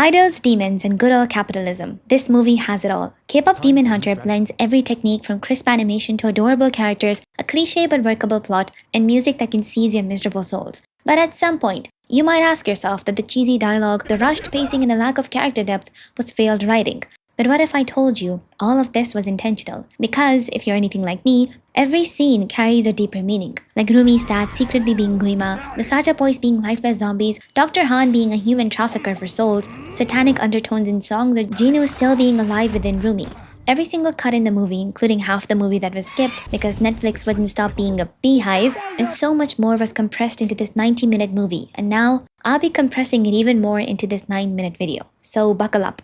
Idols, demons, and good old capitalism. This movie has it all. Kpop Demon Hunter blends every technique from crisp animation to adorable characters, a cliche but workable plot, and music that can seize your miserable souls. But at some point, you might ask yourself that the cheesy dialogue, the rushed pacing, and the lack of character depth was failed writing. But what if I told you all of this was intentional? Because, if you're anything like me, every scene carries a deeper meaning. Like Rumi's dad secretly being Guima, the Saja boys being lifeless zombies, Dr. Han being a human trafficker for souls, satanic undertones in songs, or Jinu still being alive within Rumi. Every single cut in the movie, including half the movie that was skipped because Netflix wouldn't stop being a beehive, and so much more was compressed into this 90-minute movie, and now I'll be compressing it even more into this 9-minute video. So buckle up.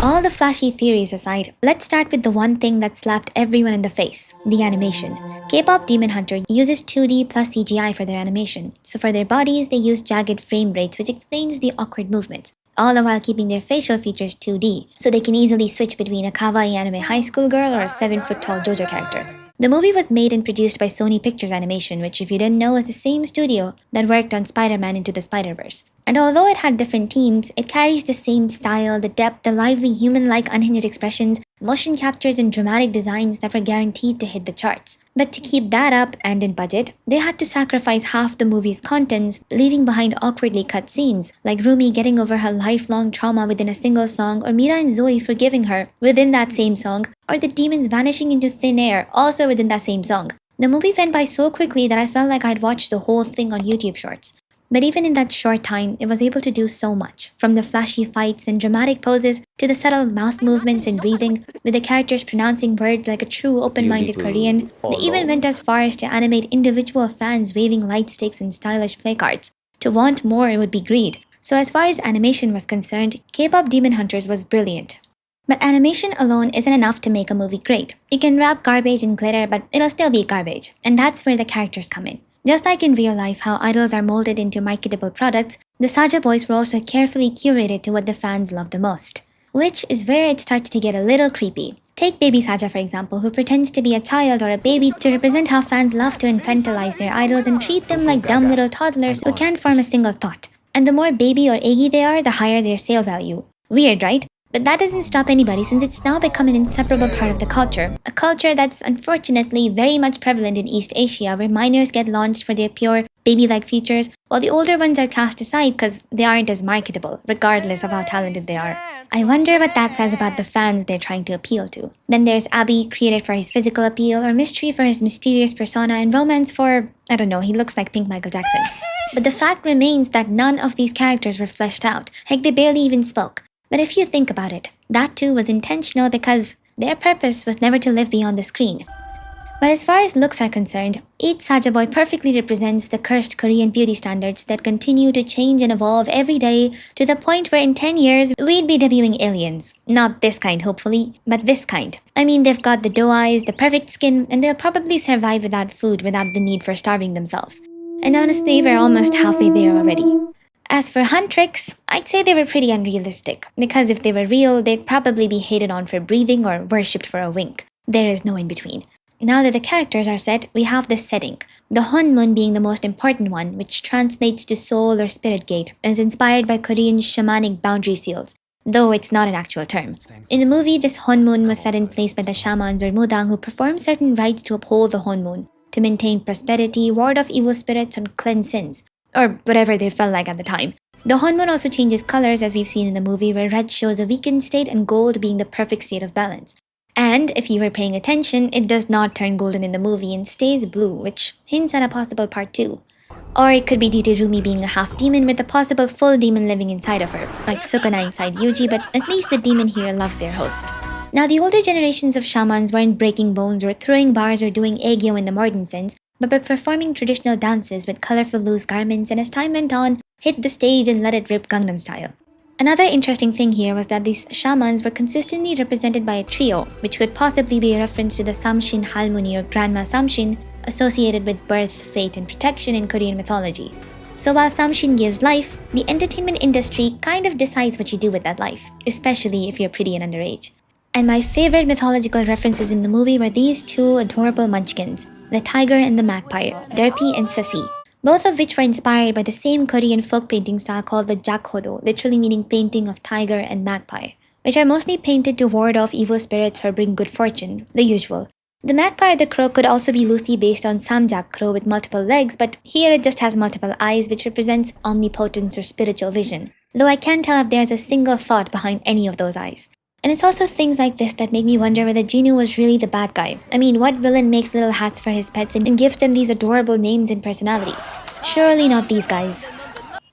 All the flashy theories aside, let's start with the one thing that slapped everyone in the face, the animation. Kpop Demon Hunter uses 2D plus CGI for their animation, so for their bodies they use jagged frame rates, which explains the awkward movements, all the while keeping their facial features 2D, so they can easily switch between a kawaii anime high school girl or a 7-foot-tall JoJo character. The movie was made and produced by Sony Pictures Animation, which if you didn't know is the same studio that worked on Spider-Man Into the Spider-Verse. And although it had different teams, it carries the same style, the depth, the lively human-like unhinged expressions, motion captures, and dramatic designs that were guaranteed to hit the charts. But to keep that up and in budget, they had to sacrifice half the movie's contents, leaving behind awkwardly cut scenes, like Rumi getting over her lifelong trauma within a single song, or Mira and Zoey forgiving her within that same song, or the demons vanishing into thin air also within that same song. The movie went by so quickly that I felt like I'd watched the whole thing on YouTube Shorts. But even in that short time, it was able to do so much, from the flashy fights and dramatic poses to the subtle mouth movements and breathing, with the characters pronouncing words like a true open-minded Korean. They even went as far as to animate individual fans waving light sticks and stylish placards. To want more would be greed. So as far as animation was concerned, Kpop Demon Hunters was brilliant. But animation alone isn't enough to make a movie great. You can wrap garbage in glitter, but it'll still be garbage. And that's where the characters come in. Just like in real life how idols are molded into marketable products, the Saja boys were also carefully curated to what the fans love the most. Which is where it starts to get a little creepy. Take baby Saja for example, who pretends to be a child or a baby to represent how fans love to infantilize their idols and treat them like dumb little toddlers who can't form a single thought. And the more baby or eggy they are, the higher their sale value. Weird, right? But that doesn't stop anybody since it's now become an inseparable part of the culture. A culture that's unfortunately very much prevalent in East Asia, where minors get launched for their pure, baby-like features, while the older ones are cast aside because they aren't as marketable, regardless of how talented they are. I wonder what that says about the fans they're trying to appeal to. Then there's Abby, created for his physical appeal, or Mystery for his mysterious persona, and Romance for, I don't know, he looks like Pink Michael Jackson. But the fact remains that none of these characters were fleshed out. Heck, they barely even spoke. But if you think about it, that too was intentional because their purpose was never to live beyond the screen. But as far as looks are concerned, each Saja boy perfectly represents the cursed Korean beauty standards that continue to change and evolve every day to the point where in 10 years, we'd be debuting aliens. Not this kind, hopefully, but this kind. I mean, they've got the doe eyes, the perfect skin, and they'll probably survive without food without the need for starving themselves. And honestly, we're almost halfway there already. As for hunt tricks, I'd say they were pretty unrealistic, because if they were real, they'd probably be hated on for breathing or worshipped for a wink. There is no in-between. Now that the characters are set, we have this setting, the Honmun being the most important one, which translates to soul or spirit gate, and is inspired by Korean shamanic boundary seals, though it's not an actual term. In the movie, this Honmun was set in place by the shamans or mudang who perform certain rites to uphold the Honmun, to maintain prosperity, ward off evil spirits, and cleanse sins. Or whatever they felt like at the time. The Honmun also changes colors as we've seen in the movie, where red shows a weakened state and gold being the perfect state of balance. And if you were paying attention, it does not turn golden in the movie and stays blue, which hints at a possible part 2. Or it could be due to Rumi being a half demon with a possible full demon living inside of her, like Sukuna inside Yuji, but at least the demon here loves their host. Now the older generations of shamans weren't breaking bones or throwing bars or doing aegyo in the modern sense, but by performing traditional dances with colorful loose garments, and as time went on, hit the stage and let it rip Gangnam Style. Another interesting thing here was that these shamans were consistently represented by a trio, which could possibly be a reference to the Samshin Halmuni or Grandma Samshin, associated with birth, fate, and protection in Korean mythology. So while Samshin gives life, the entertainment industry kind of decides what you do with that life, especially if you're pretty and underage. And my favorite mythological references in the movie were these two adorable munchkins, the tiger and the magpie, Derpie and Sussie. both of which were inspired by the same Korean folk painting style called the jakhodo, literally meaning painting of tiger and magpie, which are mostly painted to ward off evil spirits or bring good fortune, the usual. The magpie or the crow could also be loosely based on samjak crow with multiple legs, but here it just has multiple eyes, which represents omnipotence or spiritual vision, though I can't tell if there's a single thought behind any of those eyes. And it's also things like this that make me wonder whether Jinu was really the bad guy. I mean, what villain makes little hats for his pets and gives them these adorable names and personalities? Surely not these guys.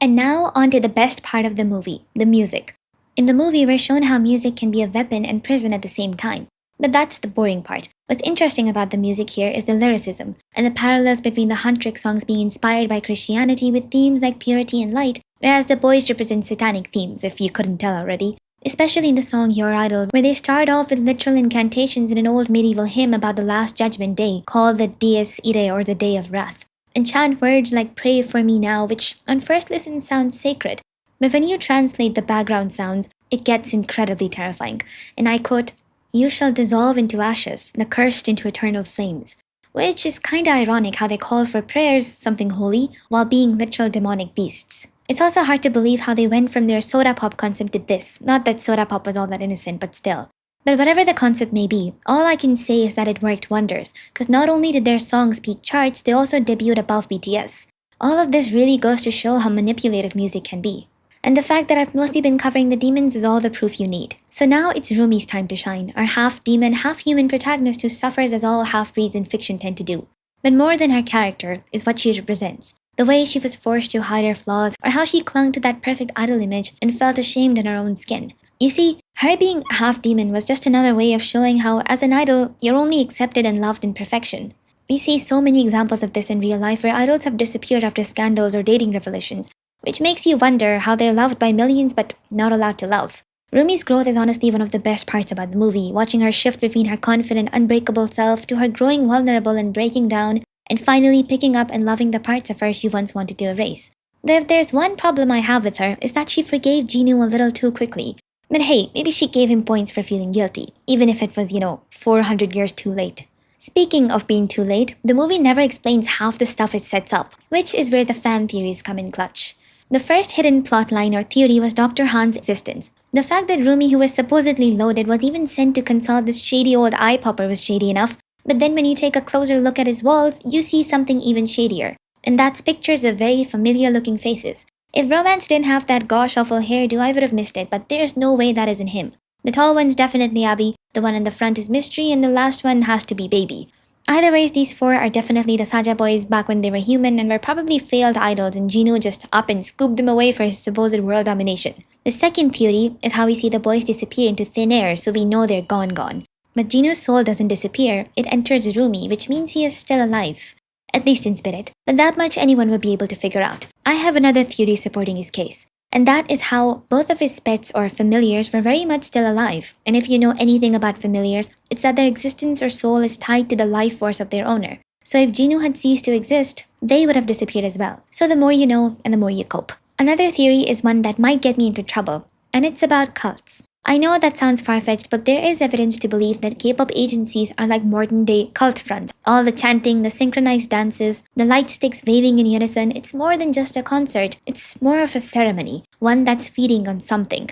And now on to the best part of the movie, the music. In the movie, we're shown how music can be a weapon and prison at the same time. But that's the boring part. What's interesting about the music here is the lyricism, and the parallels between the Huntrick songs being inspired by Christianity with themes like purity and light, whereas the boys represent satanic themes, if you couldn't tell already. Especially in the song Your Idol, where they start off with literal incantations in an old medieval hymn about the Last Judgment Day, called the Dies Irae or the Day of Wrath, and chant words like Pray for me now, which on first listen sounds sacred. But when you translate the background sounds, it gets incredibly terrifying. And I quote, "You shall dissolve into ashes, the cursed into eternal flames." Which is kinda ironic how they call for prayers, something holy, while being literal demonic beasts. It's also hard to believe how they went from their soda pop concept to this. Not that soda pop was all that innocent, but still. But whatever the concept may be, all I can say is that it worked wonders, because not only did their songs peak charts, they also debuted above BTS. All of this really goes to show how manipulative music can be. And the fact that I've mostly been covering the demons is all the proof you need. So now it's Rumi's time to shine, our half-demon, half-human protagonist who suffers as all half-breeds in fiction tend to do. But more than her character is what she represents. The way she was forced to hide her flaws, or how she clung to that perfect idol image and felt ashamed in her own skin. You see, her being half-demon was just another way of showing how, as an idol, you're only accepted and loved in perfection. We see so many examples of this in real life where idols have disappeared after scandals or dating revelations, which makes you wonder how they're loved by millions but not allowed to love. Rumi's growth is honestly one of the best parts about the movie, watching her shift between her confident, unbreakable self to her growing vulnerable and breaking down, and finally picking up and loving the parts of her she once wanted to erase. Though if there's one problem I have with her, is that she forgave Jinu a little too quickly. But hey, maybe she gave him points for feeling guilty, even if it was, 400 years too late. Speaking of being too late, the movie never explains half the stuff it sets up, which is where the fan theories come in clutch. The first hidden plotline or theory was Dr. Han's existence. The fact that Rumi, who was supposedly loaded, was even sent to consult this shady old eye popper was shady enough, but then when you take a closer look at his walls, you see something even shadier. And that's pictures of very familiar looking faces. If Romance didn't have that gosh awful hairdo, I would have missed it, but there's no way that isn't him. The tall one's definitely Abby, the one in the front is Mystery, and the last one has to be Baby. Either ways, these four are definitely the Saja boys back when they were human and were probably failed idols, and Jinu just up and scooped them away for his supposed world domination. The second theory is how we see the boys disappear into thin air, so we know they're gone. But Jinu's soul doesn't disappear, it enters Rumi, which means he is still alive. At least in spirit. But that much anyone would be able to figure out. I have another theory supporting his case. And that is how both of his pets or familiars were very much still alive. And if you know anything about familiars, it's that their existence or soul is tied to the life force of their owner. So if Jinu had ceased to exist, they would have disappeared as well. So the more you know, and the more you cope. Another theory is one that might get me into trouble, and it's about cults. I know that sounds far-fetched, but there is evidence to believe that K-pop agencies are like modern-day cult front. All the chanting, the synchronized dances, the light sticks waving in unison, it's more than just a concert. It's more of a ceremony, one that's feeding on something.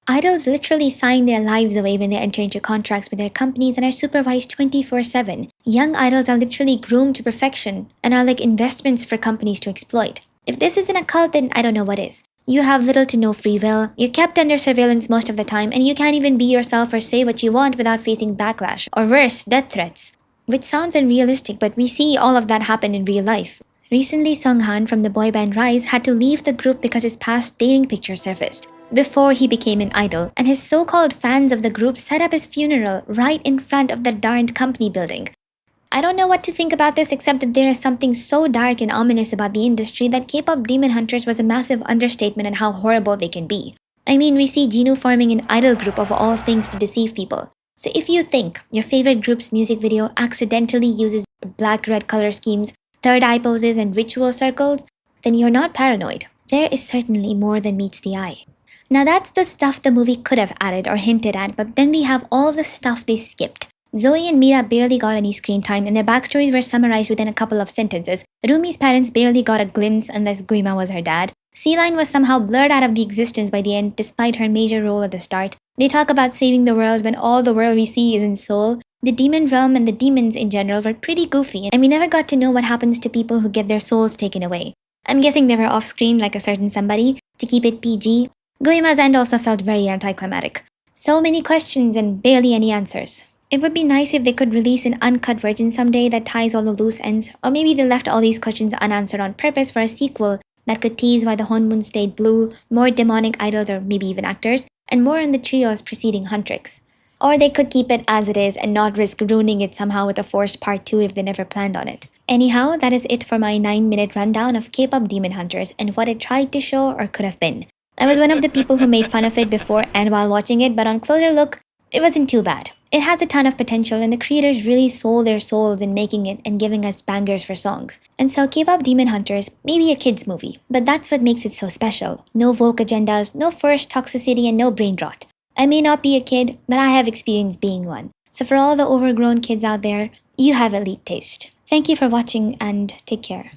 Idols literally sign their lives away when they enter into contracts with their companies and are supervised 24/7. Young idols are literally groomed to perfection and are like investments for companies to exploit. If this isn't a cult, then I don't know what is. You have little to no free will, you're kept under surveillance most of the time, and you can't even be yourself or say what you want without facing backlash, or worse, death threats. Which sounds unrealistic, but we see all of that happen in real life. Recently, Sunghan from the boy band Rise had to leave the group because his past dating picture surfaced, before he became an idol, and his so-called fans of the group set up his funeral right in front of the darned company building. I don't know what to think about this except that there is something so dark and ominous about the industry that Kpop Demon Hunters was a massive understatement on how horrible they can be. I mean, we see Jinu forming an idol group of all things to deceive people. So if you think your favorite group's music video accidentally uses black-red color schemes, third eye poses, and ritual circles, then you're not paranoid. There is certainly more than meets the eye. Now that's the stuff the movie could have added or hinted at, but then we have all the stuff they skipped. Zoey and Mira barely got any screen time, and their backstories were summarized within a couple of sentences, Rumi's parents barely got a glimpse unless Guima was her dad. Sea-Line was somehow blurred out of the existence by the end despite her major role at the start. They talk about saving the world when all the world we see is in Seoul. The demon realm and the demons in general were pretty goofy, and we never got to know what happens to people who get their souls taken away. I'm guessing they were off-screen like a certain somebody to keep it PG. Guima's end also felt very anticlimactic. So many questions and barely any answers. It would be nice if they could release an uncut version someday that ties all the loose ends, or maybe they left all these questions unanswered on purpose for a sequel that could tease why the Honmun stayed blue, more demonic idols or maybe even actors, and more on the trio's preceding Huntrix. Or they could keep it as it is and not risk ruining it somehow with a forced part 2 if they never planned on it. Anyhow, that is it for my 9-minute rundown of Kpop Demon Hunters and what it tried to show or could have been. I was one of the people who made fun of it before and while watching it, but on closer look, it wasn't too bad. It has a ton of potential and the creators really sold their souls in making it and giving us bangers for songs. And so Kpop Demon Hunters may be a kid's movie, but that's what makes it so special. No woke agendas, no forced toxicity, and no brain rot. I may not be a kid, but I have experience being one. So for all the overgrown kids out there, you have elite taste. Thank you for watching and take care.